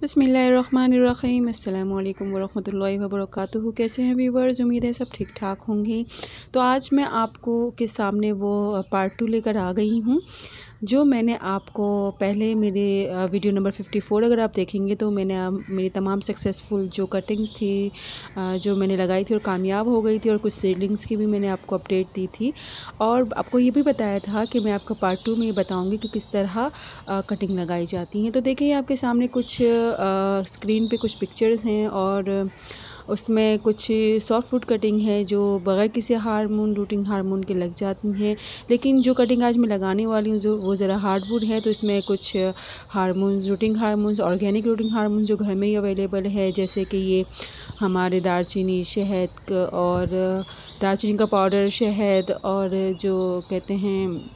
बिस्मिल्लाहिर्रहमानिर्रहीम, अस्सलामु अलैकुम वरहमतुल्लाहि वबरकातुहू। कैसे हैं व्यूवर्स? उम्मीद है सब ठीक ठाक होंगे। तो आज मैं आपको के सामने वो पार्ट 2 लेकर आ गई हूँ जो मैंने आपको पहले मेरे वीडियो नंबर 54 अगर आप देखेंगे तो मैंने मेरी तमाम सक्सेसफुल जो कटिंग थी जो मैंने लगाई थी और कामयाब हो गई थी, और कुछ सीडलिंग्स की भी मैंने आपको अपडेट दी थी, और आपको ये भी बताया था कि मैं आपको पार्ट 2 में ये बताऊंगी कि किस तरह कटिंग लगाई जाती है। तो देखिए आपके सामने कुछ स्क्रीन पे कुछ पिक्चर्स हैं और उसमें कुछ सॉफ्ट वुड कटिंग है जो बग़ैर किसी हार्मोन रूटिंग हार्मोन के लग जाती हैं। लेकिन जो कटिंग आज मैं लगाने वाली हूँ जो वो ज़रा हार्डवुड है, तो इसमें कुछ hormones routing hormones organic routing hormones जो घर में ही अवेलेबल है, जैसे कि ये हमारे दालचीनी, शहद और दालचीनी का पाउडर, शहद और जो कहते हैं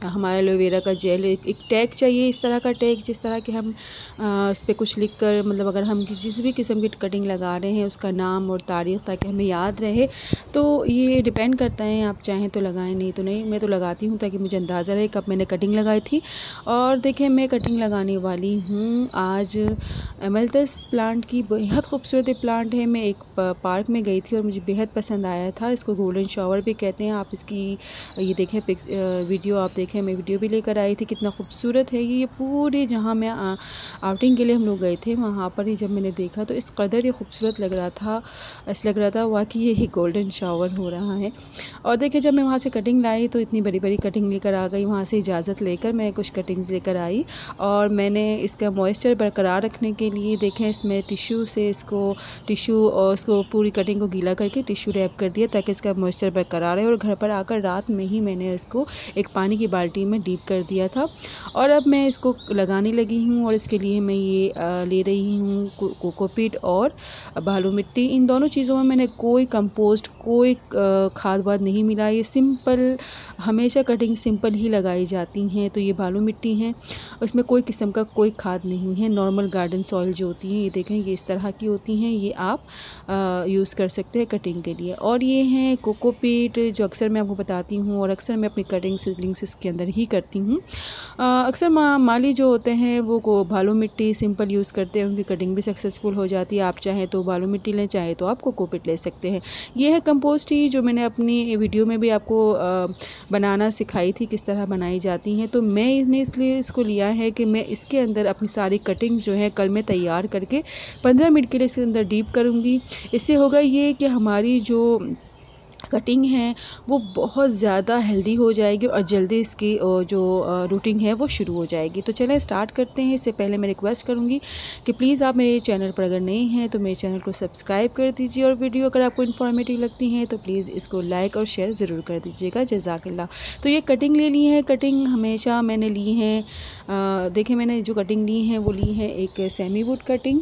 हमारा एलोवेरा का जेल। एक टैग चाहिए, इस तरह का टैग जिस तरह के हम उस पर कुछ लिख कर, मतलब अगर हम जिस भी किस्म की कटिंग लगा रहे हैं उसका नाम और तारीख़, ताकि हमें याद रहे। तो ये डिपेंड करता है, आप चाहें तो लगाएं, नहीं तो नहीं। मैं तो लगाती हूँ ताकि मुझे अंदाज़ा रहे कब मैंने कटिंग लगाई थी। और देखें मैं कटिंग लगाने वाली हूँ आज एमेल्थस प्लांट की। बेहद खूबसूरत प्लांट है। मैं एक पार्क में गई थी और मुझे बेहद पसंद आया था। इसको गोल्डन शावर भी कहते हैं। आप इसकी ये देखें वीडियो आप देखें, मैं वीडियो भी लेकर आई थी। कितना खूबसूरत है ये पूरे, जहाँ मैं आउटिंग के लिए हम लोग गए थे वहाँ पर ही जब मैंने देखा तो इस कदर ये खूबसूरत लग रहा था, ऐसा लग रहा था वाकई ये ही गोल्डन शावर हो रहा है। और देखिए जब मैं वहाँ से कटिंग लाई तो इतनी बड़ी बड़ी कटिंग लेकर आ गई। वहाँ से इजाज़त लेकर मैं कुछ कटिंग्स लेकर आई और मैंने इसका मॉइस्चर बरकरार रखने के लिए देखें इसमें टिश्यू से टिश्यू और इसको पूरी कटिंग को गीला करके टिश्यू रैप कर दिया ताकि इसका मॉइस्चर बरकरार रहे। और घर पर आकर रात में ही मैंने इसको एक पानी की बाल्टी में डीप कर दिया था और अब मैं इसको लगाने लगी हूँ। और इसके लिए मैं ये ले रही हूँ कोकोपीट और बालू मिट्टी। इन दोनों चीज़ों में मैंने कोई कंपोस्ट, कोई खाद वाद नहीं मिला। ये सिंपल, हमेशा कटिंग सिंपल ही लगाई जाती हैं। तो ये बालू मिट्टी है, इसमें कोई किस्म का कोई खाद नहीं है। नॉर्मल गार्डन सॉइल जो होती है ये देखें, ये इस तरह की होती हैं। ये आप यूज़ कर सकते हैं कटिंग के लिए। और ये हैं कोकोपीट जो अक्सर मैं आपको बताती हूँ और अक्सर मैं अपनी कटिंग सीडलिंग्स इसके अंदर ही करती हूँ। अक्सर माली जो होते हैं वो बालू मिट्टी सिंपल यूज़ करते हैं, उनकी कटिंग भी सक्सेसफुल हो जाती है। आप चाहें तो बालू मिट्टी लें, चाहे तो आप कोकोपीट ले सकते हैं। ये है कंपोस्ट ही जो मैंने अपनी वीडियो में भी आपको बनाना सिखाई थी, किस तरह बनाई जाती हैं। तो मैंने इसलिए इसको लिया है कि मैं इसके अंदर अपनी सारी कटिंग्स जो है कल मैं तैयार करके 15 मिनट के लिए इसके अंदर डीप करूँगी। इससे होगा ये कि हमारी जो कटिंग है वो बहुत ज़्यादा हेल्दी हो जाएगी और जल्दी इसकी जो रूटिंग है वो शुरू हो जाएगी। तो चलें स्टार्ट करते हैं। इससे पहले मैं रिक्वेस्ट करूँगी कि प्लीज़ आप मेरे चैनल पर अगर नए हैं तो मेरे चैनल को सब्सक्राइब कर दीजिए, और वीडियो अगर आपको इन्फॉर्मेटिव लगती हैं तो प्लीज़ इसको लाइक और शेयर ज़रूर कर दीजिएगा। जज़ाकल्लाह। तो ये कटिंग ले ली है। कटिंग हमेशा मैंने ली है, देखें मैंने जो कटिंग ली है वो ली है एक सेमी वुड कटिंग,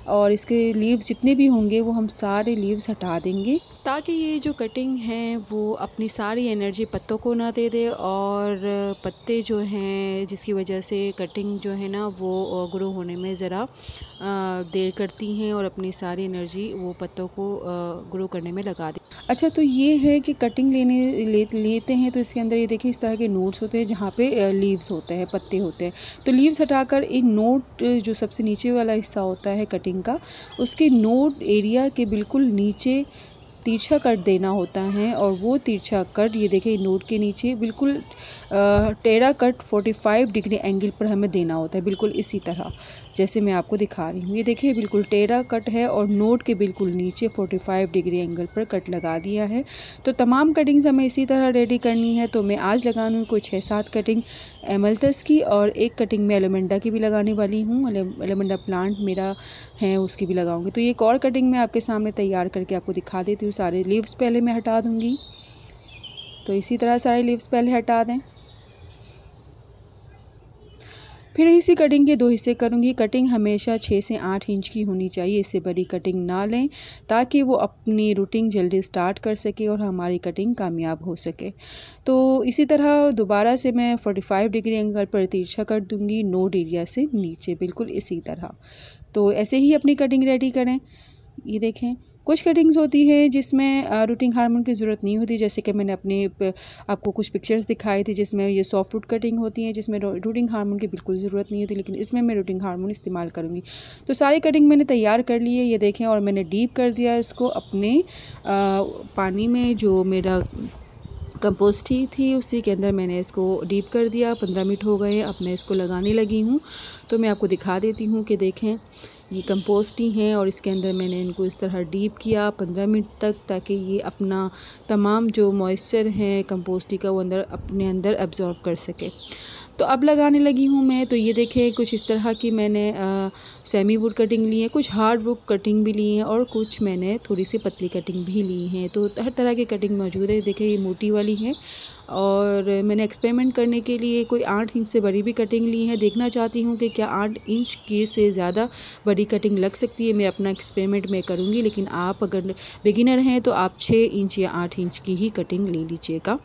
और इसके लीव्स जितने भी होंगे वो हम सारे लीव्स हटा देंगे ताकि ये जो कटिंग है वो अपनी सारी एनर्जी पत्तों को ना दे दे, और पत्ते जो हैं जिसकी वजह से कटिंग जो है ना वो ग्रो होने में ज़रा देर करती हैं और अपनी सारी एनर्जी वो पत्तों को ग्रो करने में लगा दे। अच्छा, तो ये है कि कटिंग लेते हैं तो इसके अंदर ये देखिए इस तरह के नोट्स होते हैं जहाँ पे लीव्स होते हैं, पत्ते होते हैं। तो लीव्स हटाकर एक नोट जो सबसे नीचे वाला हिस्सा होता है कटिंग का, उसके नोट एरिया के बिल्कुल नीचे तिरछा कट देना होता है। और वो तिरछा कट ये देखिए नोट के नीचे बिल्कुल टेढ़ा कट 45 डिग्री एंगल पर हमें देना होता है, बिल्कुल इसी तरह जैसे मैं आपको दिखा रही हूँ। ये देखिए बिल्कुल टेढ़ा कट है और नोट के बिल्कुल नीचे 45 डिग्री एंगल पर कट लगा दिया है। तो तमाम कटिंग्स हमें इसी तरह रेडी करनी है। तो मैं आज लगाने हूँ कोई 6-7 कटिंग एमेल्थस की, और एक कटिंग मैं एलोमेंडा की भी लगाने वाली हूँ। एलोमेंडा प्लांट मेरा है उसकी भी लगाऊंगी। तो ये एक और कटिंग मैं आपके सामने तैयार करके आपको दिखा देती हूँ। सारे लीव्स पहले मैं हटा दूंगी। तो इसी तरह सारे लीव्स पहले हटा दें। फिर इसी कटिंग के 2 हिस्से करूंगी। कटिंग हमेशा 6 से 8 इंच की होनी चाहिए, इससे बड़ी कटिंग ना लें ताकि वो अपनी रूटिंग जल्दी स्टार्ट कर सके और हमारी कटिंग कामयाब हो सके। तो इसी तरह दोबारा से मैं 45 डिग्री एंगल पर तिरछा कर दूंगी नोड एरिया से नीचे, बिल्कुल इसी तरह। तो ऐसे ही अपनी कटिंग रेडी करें। ये देखें कुछ कटिंग्स होती है जिसमें रूटिंग हार्मोन की ज़रूरत नहीं होती, जैसे कि मैंने आपको कुछ पिक्चर्स दिखाई थी जिसमें ये सॉफ्ट फ्रूट कटिंग होती है जिसमें रूटिंग हार्मोन की बिल्कुल ज़रूरत नहीं होती, लेकिन इसमें मैं रूटिंग हार्मोन इस्तेमाल करूँगी। तो सारी कटिंग मैंने तैयार कर ली है, ये देखें, और मैंने डीप कर दिया इसको अपने पानी में। जो मेरा कंपोस्ट थी उसी के अंदर मैंने इसको डीप कर दिया। 15 मिनट हो गए, अब मैं इसको लगाने लगी हूँ। तो मैं आपको दिखा देती हूँ कि देखें, ये कंपोस्ट ही हैं और इसके अंदर मैंने इनको इस तरह डीप किया 15 मिनट तक, ताकि ये अपना तमाम जो मॉइस्चर है कंपोस्ट का वो अपने अंदर एब्जॉर्ब कर सके। तो अब लगाने लगी हूँ मैं। तो ये देखें, कुछ इस तरह की मैंने सेमी वुड कटिंग ली है, कुछ हार्ड वुड कटिंग भी ली है और कुछ मैंने थोड़ी सी पतली कटिंग भी ली है। तो हर तरह की कटिंग मौजूद है। देखें, ये मोटी वाली है और मैंने एक्सपेरिमेंट करने के लिए कोई 8 इंच से बड़ी भी कटिंग ली है। देखना चाहती हूँ कि क्या 8 इंच की से ज़्यादा बड़ी कटिंग लग सकती है। मैं अपना एक्सपेरिमेंट में करूँगी, लेकिन आप अगर बिगिनर हैं तो आप 6 इंच या 8 इंच की ही कटिंग ले लीजिएगा।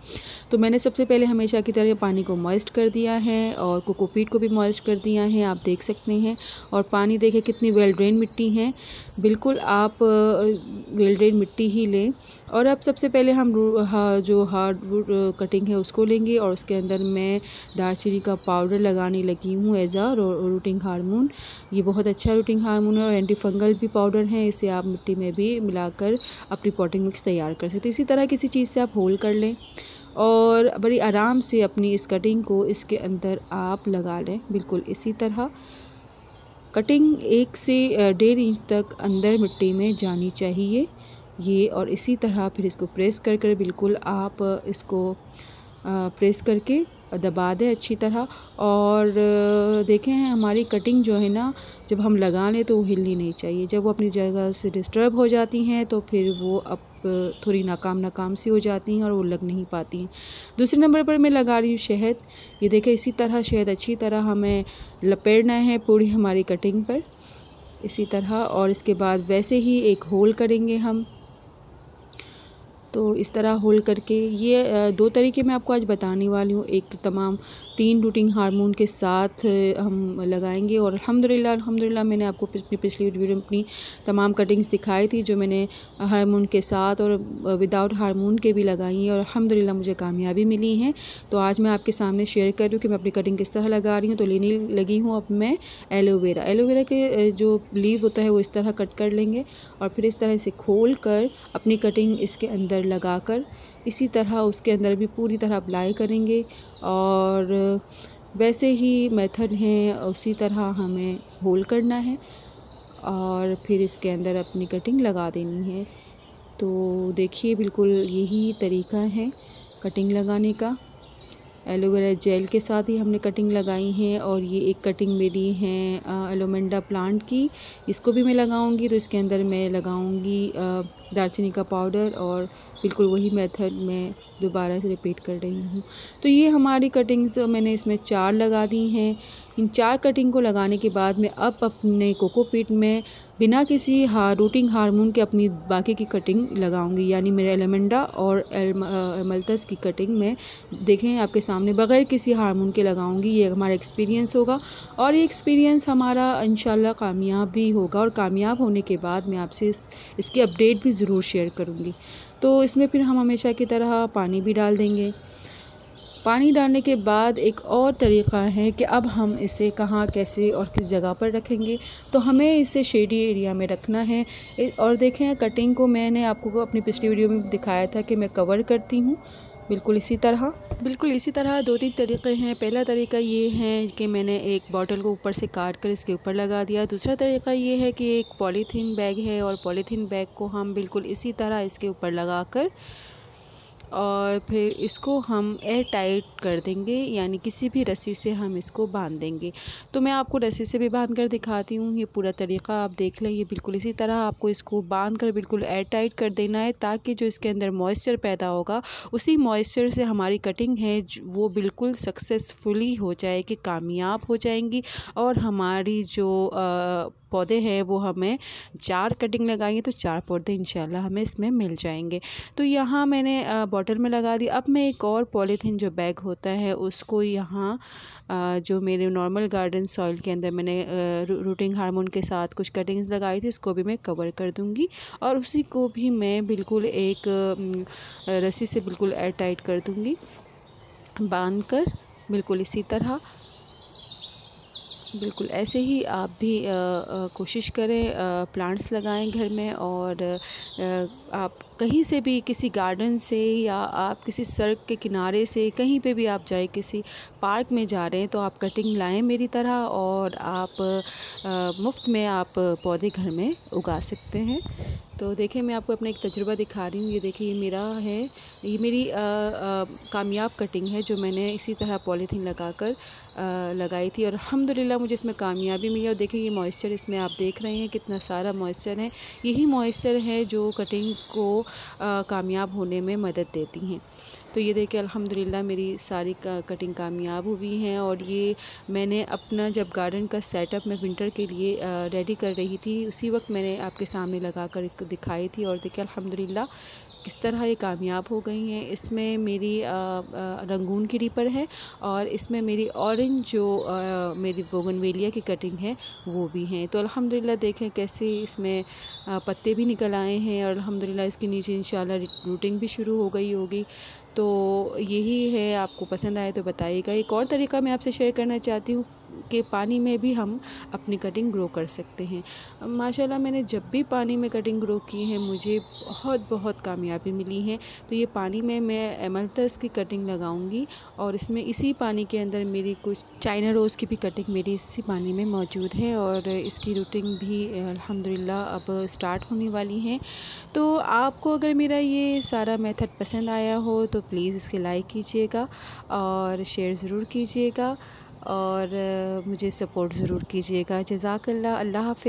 तो मैंने सबसे पहले हमेशा की तरह पानी को मॉइस्ट कर दिया है और कोकोपीट को भी मॉइस्ट कर दिया है, आप देख सकते हैं। और पानी देखें कितनी वेल ड्रेन मिट्टी है, बिल्कुल आप वेल ड्रेन मिट्टी ही लें। और अब सबसे पहले हम जो हार्डवुड कटिंग है उसको लेंगे और उसके अंदर मैं दालचीनी का पाउडर लगाने लगी हूँ एज आ रूटिंग हार्मोन। ये बहुत अच्छा रूटिंग हार्मोन है और एंटी फंगल भी पाउडर है, इसे आप मिट्टी में भी मिलाकर अपनी पॉटिंग मिक्स तैयार कर सकते हैं। इसी तरह किसी चीज़ से आप होल कर लें और बड़ी आराम से अपनी इस कटिंग को इसके अंदर आप लगा लें। बिल्कुल इसी तरह कटिंग 1 से 1.5 इंच तक अंदर मिट्टी में जानी चाहिए ये। और इसी तरह फिर इसको प्रेस कर कर बिल्कुल आप इसको प्रेस करके दबा दें अच्छी तरह। और देखें, हमारी कटिंग जो है ना, जब हम लगा लें तो वो हिलनी नहीं चाहिए। जब वो अपनी जगह से डिस्टर्ब हो जाती हैं तो फिर वो अब थोड़ी नाकाम सी हो जाती हैं और वो लग नहीं पाती हैं। दूसरे नंबर पर मैं लगा रही हूँ शहद। ये देखें, इसी तरह शहद अच्छी तरह हमें लपेटना है पूरी हमारी कटिंग पर, इसी तरह। और इसके बाद वैसे ही एक होल करेंगे हम। तो इस तरह होल करके ये 2 तरीके मैं आपको आज बताने वाली हूँ। एक तो तमाम 3 रूटिंग हार्मोन के साथ हम लगाएंगे और अल्हम्दुलिल्लाह मैंने आपको पिछली वीडियो में अपनी तमाम कटिंग्स दिखाई थी जो मैंने हार्मोन के साथ और विदाउट हार्मोन के भी लगाई हैं और अल्हम्दुलिल्लाह मुझे कामयाबी मिली है। तो आज मैं आपके सामने शेयर कर रही हूँ कि मैं अपनी कटिंग किस तरह लगा रही हूँ। तो लेने लगी हूँ अब मैं एलोवेरा के जो लीव होता है वो इस तरह कट कर लेंगे और फिर इस तरह से खोल कर अपनी कटिंग इसके अंदर लगाकर इसी तरह उसके अंदर भी पूरी तरह अप्लाई करेंगे। और वैसे ही मेथड है, उसी तरह हमें होल करना है और फिर इसके अंदर अपनी कटिंग लगा देनी है। तो देखिए, बिल्कुल यही तरीका है कटिंग लगाने का। एलोवेरा जेल के साथ ही हमने कटिंग लगाई है। और ये एक कटिंग मेरी है एलोमेंडा प्लांट की, इसको भी मैं लगाऊंगी। तो इसके अंदर मैं लगाऊंगी दालचीनी का पाउडर और बिल्कुल वही मेथड मैं दोबारा से रिपीट कर रही हूँ। तो ये हमारी कटिंग्स मैंने इसमें 4 लगा दी हैं। इन 4 कटिंग को लगाने के बाद मैं अब अपने कोकोपीट में बिना किसी रूटिंग हार्मोन के अपनी बाकी की कटिंग लगाऊंगी, यानी मेरे एलोमेंडा और एमल्थस की कटिंग में देखें आपके सामने बगैर किसी हार्मोन के लगाऊंगी। ये हमारा एक्सपीरियंस होगा और ये एक्सपीरियंस हमारा इंशाल्लाह कामयाब भी होगा और कामयाब होने के बाद मैं आपसे इसकी अपडेट भी ज़रूर शेयर करूँगी। तो इसमें फिर हम हमेशा की तरह पानी भी डाल देंगे। पानी डालने के बाद एक और तरीक़ा है कि अब हम इसे कहाँ, कैसे और किस जगह पर रखेंगे। तो हमें इसे शेडी एरिया में रखना है। और देखें, कटिंग को मैंने आपको अपनी पिछली वीडियो में दिखाया था कि मैं कवर करती हूँ बिल्कुल इसी तरह 2-3 तरीक़े हैं। पहला तरीका ये है कि मैंने एक बॉटल को ऊपर से काट कर इसके ऊपर लगा दिया। दूसरा तरीका ये है कि एक पॉलीथीन बैग है और पॉलीथीन बैग को हम बिल्कुल इसी तरह इसके ऊपर लगाकर और फिर इसको हम एयर टाइट कर देंगे, यानी किसी भी रस्सी से हम इसको बांध देंगे। तो मैं आपको रस्सी से भी बांध कर दिखाती हूँ। ये पूरा तरीका आप देख लें। ये बिल्कुल इसी तरह आपको इसको बांध कर बिल्कुल एयर टाइट कर देना है, ताकि जो इसके अंदर मॉइस्चर पैदा होगा उसी मॉइस्चर से हमारी कटिंग है वो बिल्कुल सक्सेसफुली हो जाएगी, कामयाब हो जाएंगी। और हमारी जो पौधे हैं वो हमें 4 कटिंग लगाएंगे तो 4 पौधे इंशाल्लाह हमें इसमें मिल जाएंगे। तो यहाँ मैंने बॉटल में लगा दी। अब मैं एक और पॉलीथीन जो बैग होता है उसको यहाँ जो मेरे नॉर्मल गार्डन सॉइल के अंदर मैंने रूटिंग हार्मोन के साथ कुछ कटिंग्स लगाई थी, इसको भी मैं कवर कर दूँगी और उसी को भी मैं बिल्कुल एक रस्सी से बिल्कुल एयर टाइट कर दूँगी, बांध कर बिल्कुल इसी तरह। बिल्कुल ऐसे ही आप भी कोशिश करें, प्लांट्स लगाएं घर में। और आप कहीं से भी, किसी गार्डन से या आप किसी सड़क के किनारे से कहीं पे भी आप जाए, किसी पार्क में जा रहे हैं तो आप कटिंग लाएं मेरी तरह, और आप मुफ्त में आप पौधे घर में उगा सकते हैं। तो देखिए मैं आपको अपना एक तजुर्बा दिखा रही हूँ। ये देखिए ये मेरा है, ये मेरी कामयाब कटिंग है जो मैंने इसी तरह पॉलीथीन लगाकर लगाई थी और अल्हम्दुलिल्लाह मुझे इसमें कामयाबी मिली। और देखिए ये मॉइस्चर इसमें आप देख रहे हैं कितना सारा मॉइस्चर है, यही मॉइस्चर है जो कटिंग को कामयाब होने में मदद देती हैं। तो ये देखिए अल्हम्दुलिल्लाह मेरी सारी कटिंग कामयाब हुई हैं। और ये मैंने अपना जब गार्डन का सेटअप मैं विंटर के लिए रेडी कर रही थी, उसी वक्त मैंने आपके सामने लगा कर इसको दिखाई थी। और देखिए अल्हम्दुलिल्लाह किस तरह ये कामयाब हो गई हैं। इसमें मेरी रंगून की रीपर है और इसमें मेरी ऑरेंज जो मेरी बोगनवेलिया की कटिंग है वो भी हैं। तो अल्हम्दुलिल्लाह देखें कैसे इसमें पत्ते भी निकल आए हैं और अल्हम्दुलिल्लाह इसके नीचे इंशाल्लाह रूटिंग भी शुरू हो गई होगी। तो यही है, आपको पसंद आए तो बताइएगा। एक और तरीका मैं आपसे शेयर करना चाहती हूँ कि पानी में भी हम अपनी कटिंग ग्रो कर सकते हैं। माशाल्लाह मैंने जब भी पानी में कटिंग ग्रो की है मुझे बहुत कामयाबी मिली है। तो ये पानी में मैं एमलथस की कटिंग लगाऊंगी और इसमें इसी पानी के अंदर मेरी कुछ चाइना रोज़ की भी कटिंग मेरी इसी पानी में मौजूद है और इसकी रूटिंग भी अल्हम्दुलिल्लाह अब स्टार्ट होने वाली है। तो आपको अगर मेरा ये सारा मेथड पसंद आया हो तो प्लीज़ इसके लाइक कीजिएगा और शेयर ज़रूर कीजिएगा और मुझे सपोर्ट ज़रूर कीजिएगा। जज़ाकल्लाह। अल्लाह हाफ़िज़।